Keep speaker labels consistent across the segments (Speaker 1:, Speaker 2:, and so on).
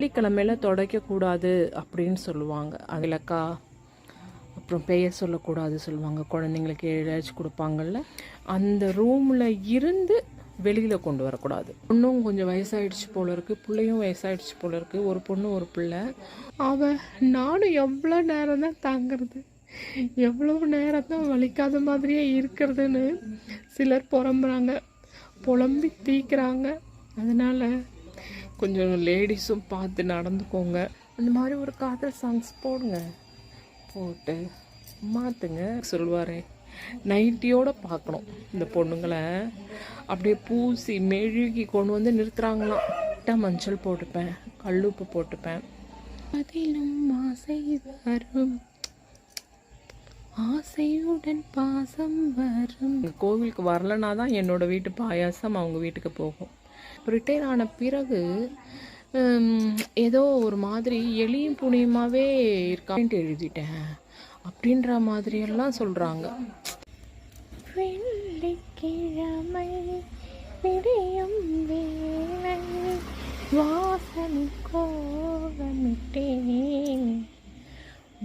Speaker 1: வெள்ளிக்கிழமையில் துடைக்கக்கூடாது அப்படின்னு சொல்லுவாங்க. விளக்கா அப்புறம் பெயர் சொல்லக்கூடாது சொல்லுவாங்க. குழந்தைங்களுக்கு எழுதாச்சு கொடுப்பாங்கல்ல, அந்த ரூமில் இருந்து வெளியில் கொண்டு வரக்கூடாது. பொண்ணும் கொஞ்சம் வயசாகிடுச்சு போல இருக்குது, பிள்ளையும் வயசாகிடுச்சு போல இருக்குது. ஒரு பொண்ணு ஒரு பிள்ளை. நானும் எவ்வளோ நேரம் தான் தாங்கிறது, எவ்வளோ நேரம் தான் வலிக்காத மாதிரியே இருக்கிறதுன்னு சிலர் புலம்பி தீக்கிறாங்க. அதனால் கொஞ்சம் லேடிஸும் பார்த்து நடந்துக்கோங்க. அந்த மாதிரி ஒரு காதல் சாங்ஸ் போட்டு மாற்றுங்க. சொல்லுவார், நைட்டியோடு பார்க்கணும். இந்த பொண்ணுங்களை அப்படியே பூசி மெழுகி கொண்டு வந்து நிறுத்துகிறாங்களாம். மஞ்சள் போட்டுப்பேன், கல்லுப்பு போட்டுப்பேன். அதிலும் ஆசை வரும், ஆசையுடன் பாசம் வரும். கோவிலுக்கு வரலனா தான் என்னோட வீட்டு பாயாசம் அவங்க வீட்டுக்கு போகும். ரிட்டையர் ஆன பிறகு ஏதோ ஒரு மாதிரி எளியும் புனியுமாவே இருக்கான்ட்டு எழுதிட்டேன் அப்படின்ற மாதிரியெல்லாம் சொல்கிறாங்க. வெள்ளிக்கிழமை விடியும் வேளை வாசனை கோவமிட்டேன்,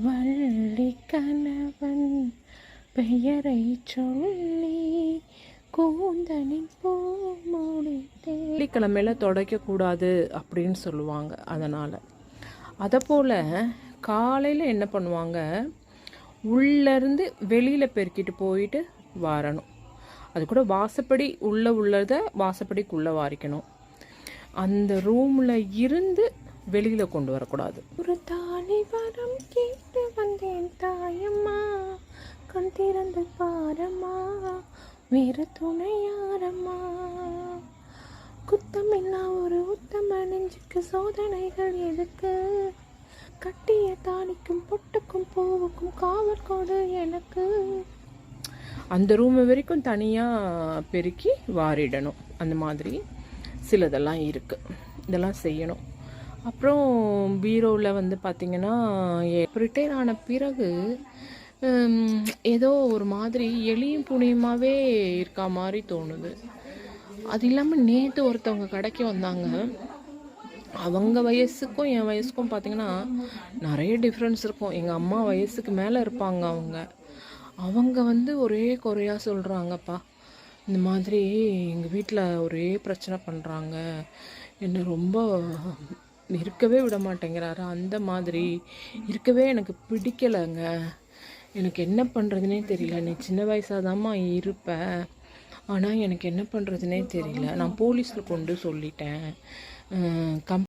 Speaker 1: வள்ளி கணவன் பெயரை சொல்லி கூந்தலின் பூ முடித்தேன். வெள்ளிக்கிழமையில் துடைக்கக்கூடாது அப்படின்னு சொல்லுவாங்க. அதனால் அதை போல் காலையில் என்ன பண்ணுவாங்க, உள்ளேருந்து வெளியில் பெருக்கிட்டு போயிட்டு வாரணும். அது கூட வாசப்படி உள்ளதை வாசப்படிக்குள்ளே வாரிக்கணும். அந்த ரூமில் இருந்து வெளியில் கொண்டு வரக்கூடாது. ஒரு தாலி வரம் கேட்டு வந்தேன் தாயம்மா, கண் திறந்து பாரம்மா, வேறு துணை யாரம்மா, குத்தமில்லா ஒரு உத்தம நெஞ்சுக்கு சோதனைகள் எதுக்கு, கட்டிய தாலிக்கும் பொட்டுக்கும் பூவுக்கும் காவல் கொடு எனக்கு. அந்த ரூம் வரைக்கும் தனியாக பெருக்கி வாரிடணும். அந்த மாதிரி சிலதெல்லாம் இருக்குது, இதெல்லாம் செய்யணும். அப்புறம் பீரோவில் பார்த்திங்கன்னா, ரிட்டையர் ஆன பிறகு ஏதோ ஒரு மாதிரி எளியும் புனியுமாவே இருக்கா மாதிரி தோணுது. அது இல்லாமல் நேற்று ஒருத்தவங்க கடைக்கு வந்தாங்க. அவங்க வயசுக்கும் என் வயசுக்கும் பார்த்திங்கன்னா நிறைய டிஃப்ரென்ஸ் இருக்கும். எங்கள் அம்மா வயசுக்கு மேலே இருப்பாங்க. அவங்க ஒரே குறையாக சொல்கிறாங்கப்பா, இந்த மாதிரி எங்கள் வீட்டில் ஒரே பிரச்சனை பண்ணுறாங்க, என்ன ரொம்ப இருக்கவே விட மாட்டேங்கிறாரு, அந்த மாதிரி இருக்கவே எனக்கு பிடிக்கலைங்க, எனக்கு என்ன பண்ணுறதுனே தெரியல, நீ சின்ன வயசாக தான்மா இருப்ப, ஆனால் எனக்கு என்ன பண்ணுறதுனே தெரியல, நான் போலீஸில் கொண்டு சொல்லிட்டேன்,